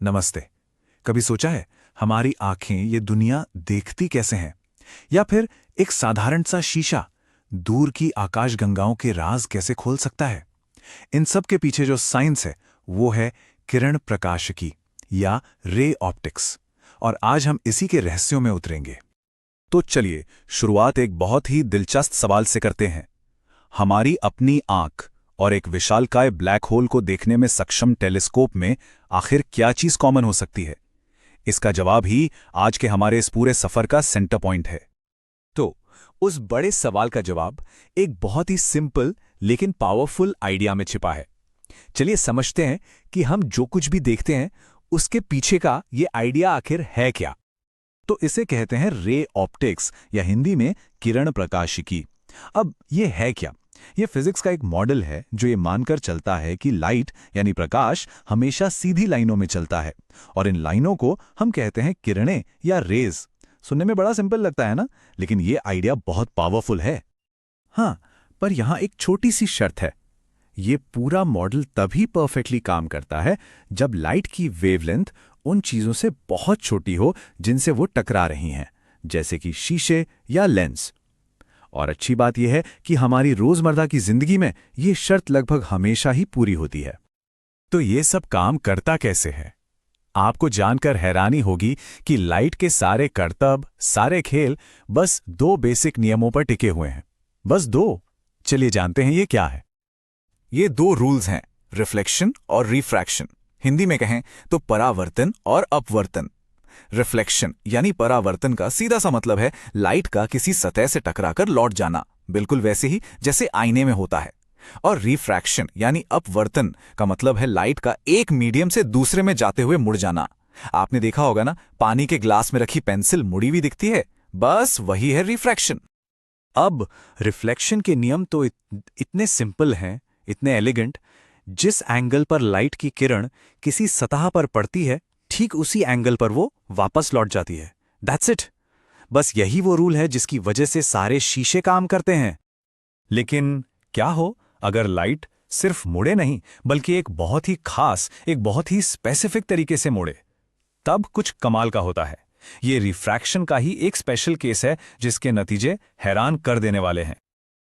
नमस्ते। कभी सोचा है हमारी आंखें ये दुनिया देखती कैसे हैं? या फिर एक साधारण सा शीशा दूर की आकाशगंगाओं के राज कैसे खोल सकता है? इन सब के पीछे जो साइंस है वो है किरण प्रकाशिकी या रे ऑप्टिक्स। और आज हम इसी के रहस्यों में उतरेंगे। तो चलिए शुरुआत एक बहुत ही दिलचस्प सवाल से करते हैं। हमारी अपनी आंख और एक विशालकाय ब्लैक होल को देखने में सक्षम टेलीस्कोप में आखिर क्या चीज कॉमन हो सकती है? इसका जवाब ही आज के हमारे इस पूरे सफर का सेंटर पॉइंट है। तो उस बड़े सवाल का जवाब एक बहुत ही सिंपल लेकिन पावरफुल आइडिया में छिपा है। चलिए समझते हैं कि हम जो कुछ भी देखते हैं उसके पीछे का ये आइडिया आखिर है क्या। तो इसे कहते हैं रे ऑप्टिक्स या हिंदी में किरण प्रकाशिकी। अब ये है क्या? ये फिजिक्स का एक मॉडल है जो ये मानकर चलता है कि लाइट यानी प्रकाश हमेशा सीधी लाइनों में चलता है और इन लाइनों को हम कहते हैं किरणें या रेज। सुनने में बड़ा सिंपल लगता है ना, लेकिन ये आइडिया बहुत पावरफुल है। हाँ, पर यहां एक छोटी सी शर्त है। ये पूरा मॉडल तभी परफेक्टली काम करता है जब लाइट की वेवलेंथ उन चीजों से बहुत छोटी हो जिनसे वो टकरा रही हैं, जैसे कि शीशे या लेंस। और अच्छी बात यह है कि हमारी रोजमर्रा की जिंदगी में ये शर्त लगभग हमेशा ही पूरी होती है। तो ये सब काम करता कैसे है? आपको जानकर हैरानी होगी कि लाइट के सारे करतब, सारे खेल बस दो बेसिक नियमों पर टिके हुए हैं। बस दो। चलिए जानते हैं ये क्या है। ये दो रूल्स हैं, रिफ्लेक्शन और रिफ्रैक्शन। हिंदी में कहें तो परावर्तन और अपवर्तन। रिफ्लेक्शन यानी परावर्तन का सीधा सा मतलब है लाइट का किसी सतह से टकराकर लौट जाना, बिल्कुल वैसे ही जैसे आईने में होता है। और रिफ्रैक्शन यानी अपवर्तन का मतलब है लाइट का एक मीडियम से दूसरे में जाते हुए मुड़ जाना। आपने देखा होगा ना, पानी के ग्लास में रखी पेंसिल मुड़ी हुई दिखती है, बस वही है रिफ्रैक्शन। अब रिफ्लेक्शन के नियम तो इतने सिंपल हैं, इतने एलिगेंट। जिस एंगल पर लाइट की किरण किसी सतह पर पड़ती है ठीक उसी एंगल पर वो वापस लौट जाती है। That's it. बस यही वो रूल है जिसकी वजह से सारे शीशे काम करते हैं। लेकिन क्या हो अगर लाइट सिर्फ मुड़े नहीं बल्कि एक बहुत ही खास, एक बहुत ही स्पेसिफिक तरीके से मुड़े? तब कुछ कमाल का होता है। ये रिफ्रैक्शन का ही एक स्पेशल केस है जिसके नतीजे हैरान कर देने वाले हैं।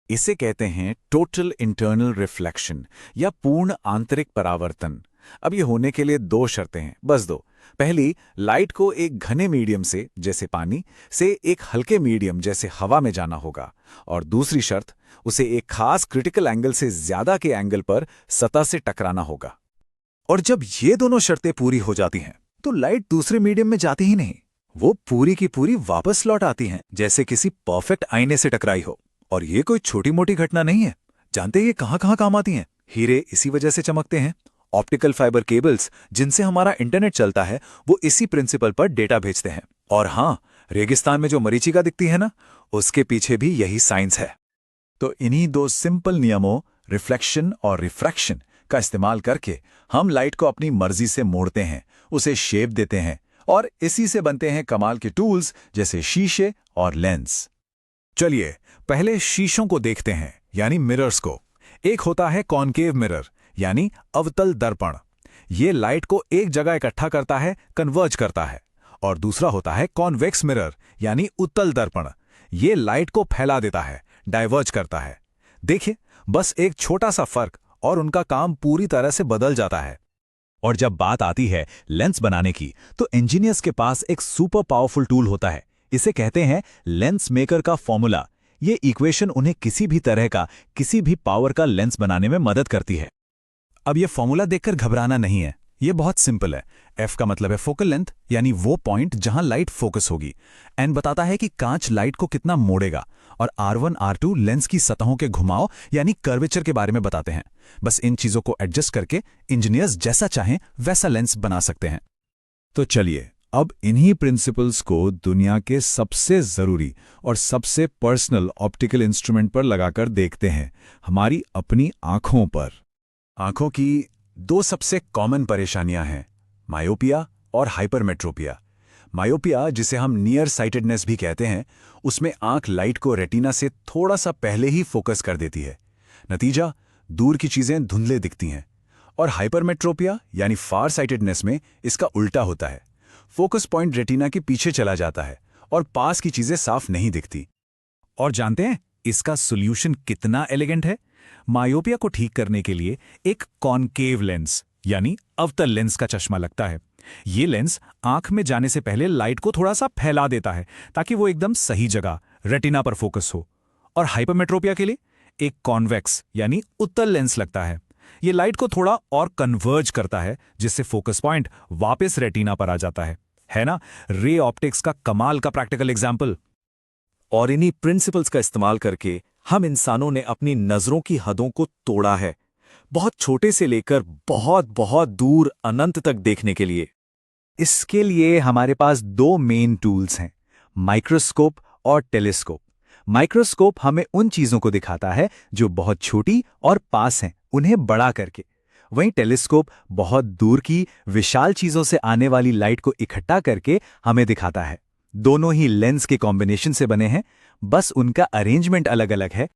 इसे कहते हैं टोटल इंटरनल रिफ्लेक्शन या पूर्ण आंतरिक परावर्तन। अब ये होने के लिए दो शर्तें हैं, बस दो। पहली, लाइट को एक घने मीडियम से जैसे पानी से एक हल्के मीडियम जैसे हवा में जाना होगा। और दूसरी शर्त, उसे एक खास क्रिटिकल एंगल से ज्यादा के एंगल पर सतह से टकराना होगा। और जब ये दोनों शर्तें पूरी हो जाती हैं तो लाइट दूसरे मीडियम में जाती ही नहीं, वो पूरी की पूरी वापस लौट आती हैं जैसे किसी परफेक्ट आईने से टकराई हो। और ये कोई छोटी मोटी घटना नहीं है। जानते हैं ये कहां कहां काम आती हैं? हीरे इसी वजह से चमकते हैं। ऑप्टिकल फाइबर केबल्स जिनसे हमारा इंटरनेट चलता है वो इसी प्रिंसिपल पर डेटा भेजते हैं। और हाँ, रेगिस्तान में जो मरीचिका दिखती है ना, उसके पीछे भी यही साइंस है। तो इन्हीं दो सिंपल नियमों, रिफ्लेक्शन और रिफ्रैक्शन का इस्तेमाल करके हम लाइट को अपनी मर्जी से मोड़ते हैं, उसे शेप देते हैं और इसी से बनते हैं कमाल के टूल्स जैसे शीशे और लेंस। चलिए पहले शीशों को देखते हैं, यानी मिरर्स को। एक होता है कॉनकेव मिरर यानी अवतल दर्पण। ये लाइट को एक जगह इकट्ठा करता है, कन्वर्ज करता है। और दूसरा होता है कॉन्वेक्स मिरर यानी उत्तल दर्पण। ये लाइट को फैला देता है, डाइवर्ज करता है। देखिए, बस एक छोटा सा फर्क और उनका काम पूरी तरह से बदल जाता है। और जब बात आती है लेंस बनाने की, तो इंजीनियर्स के पास एक सुपर पावरफुल टूल होता है। इसे कहते हैं लेंस मेकर का फॉर्मूला। ये इक्वेशन उन्हें किसी भी तरह का, किसी भी पावर का लेंस बनाने में मदद करती है। अब ये फॉर्मूला देखकर घबराना नहीं है, ये बहुत सिंपल है। F का मतलब है फोकल लेंथ यानी वो पॉइंट जहां लाइट फोकस होगी। N बताता है कि कांच लाइट को कितना मोड़ेगा। और R1 R2 लेंस की सतहों के घुमाव यानी कर्वेचर के बारे में बताते हैं। बस इन चीजों को एडजस्ट करके इंजीनियर्स जैसा चाहें वैसा लेंस बना सकते हैं। तो चलिए अब इन्हीं प्रिंसिपल्स को दुनिया के सबसे जरूरी और सबसे पर्सनल ऑप्टिकल इंस्ट्रूमेंट पर लगाकर देखते हैं, हमारी अपनी आंखों पर। आंखों की दो सबसे कॉमन परेशानियां हैं, मायोपिया और हाइपरमेट्रोपिया। मायोपिया, जिसे हम नियर साइटेडनेस भी कहते हैं, उसमें आंख लाइट को रेटिना से थोड़ा सा पहले ही फोकस कर देती है। नतीजा, दूर की चीजें धुंधले दिखती हैं। और हाइपरमेट्रोपिया यानी फार साइटेडनेस में इसका उल्टा होता है। फोकस पॉइंट रेटिना के पीछे चला जाता है और पास की चीजें साफ नहीं दिखती। और जानते हैं इसका सॉल्यूशन कितना एलिगेंट है? मायोपिया को ठीक करने के लिए एक कॉनकेव लेंस यानी अवतल लेंस का चश्मा लगता है। ये लेंस आंख में जाने से पहले लाइट को थोड़ा सा फैला देता है ताकि वो एकदम सही जगह रेटिना पर फोकस हो। और हाइपरमेट्रोपिया के लिए एक कॉन्वेक्स यानी उत्तल लेंस लगता है। ये लाइट को थोड़ा और कन्वर्ज करता है जिससे फोकस पॉइंट वापस रेटिना पर आ जाता है ना? रे ऑप्टिक्स का कमाल का प्रैक्टिकल एग्जाम्पल। और इन्हीं प्रिंसिपल्स का इस्तेमाल करके हम इंसानों ने अपनी नजरों की हदों को तोड़ा है, बहुत छोटे से लेकर बहुत बहुत दूर अनंत तक देखने के लिए। इसके लिए हमारे पास दो मेन टूल्स हैं, माइक्रोस्कोप और टेलीस्कोप। माइक्रोस्कोप हमें उन चीजों को दिखाता है जो बहुत छोटी और पास हैं, उन्हें बड़ा करके। वहीं टेलीस्कोप बहुत दूर की विशाल चीजों से आने वाली लाइट को इकट्ठा करके हमें दिखाता है। दोनों ही लेंस के कॉम्बिनेशन से बने हैं, बस उनका अरेंजमेंट अलग अलग है।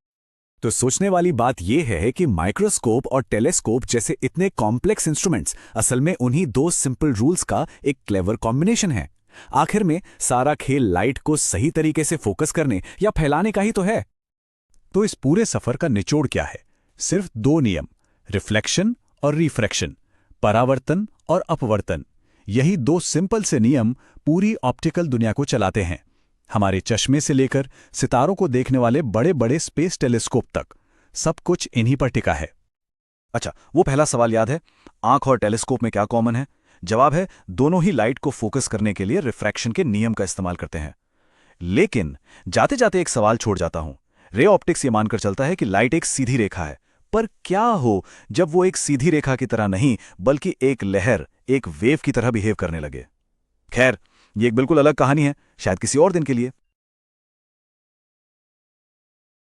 तो सोचने वाली बात यह है कि माइक्रोस्कोप और टेलीस्कोप जैसे इतने कॉम्प्लेक्स इंस्ट्रूमेंट्स असल में उन्हीं दो सिंपल रूल्स का एक क्लेवर कॉम्बिनेशन है। आखिर में सारा खेल लाइट को सही तरीके से फोकस करने या फैलाने का ही तो है। तो इस पूरे सफर का निचोड़ क्या है? सिर्फ दो नियम, रिफ्लेक्शन और रिफ्रैक्शन, परावर्तन और अपवर्तन। यही दो सिंपल से नियम पूरी ऑप्टिकल दुनिया को चलाते हैं। हमारे चश्मे से लेकर सितारों को देखने वाले बड़े बड़े स्पेस टेलीस्कोप तक, सब कुछ इन्हीं पर टिका है। अच्छा, वो पहला सवाल याद है, आंख और टेलीस्कोप में क्या कॉमन है? जवाब है, दोनों ही लाइट को फोकस करने के लिए रिफ्रैक्शन के नियम का इस्तेमाल करते हैं। लेकिन जाते जाते एक सवाल छोड़ जाता हूं। रे ऑप्टिक्स ये मानकर चलता है कि लाइट एक सीधी रेखा है, पर क्या हो जब वो एक सीधी रेखा की तरह नहीं बल्कि एक लहर, एक वेव की तरह बिहेव करने लगे? खैर, ये एक बिल्कुल अलग कहानी है, शायद किसी और दिन के लिए।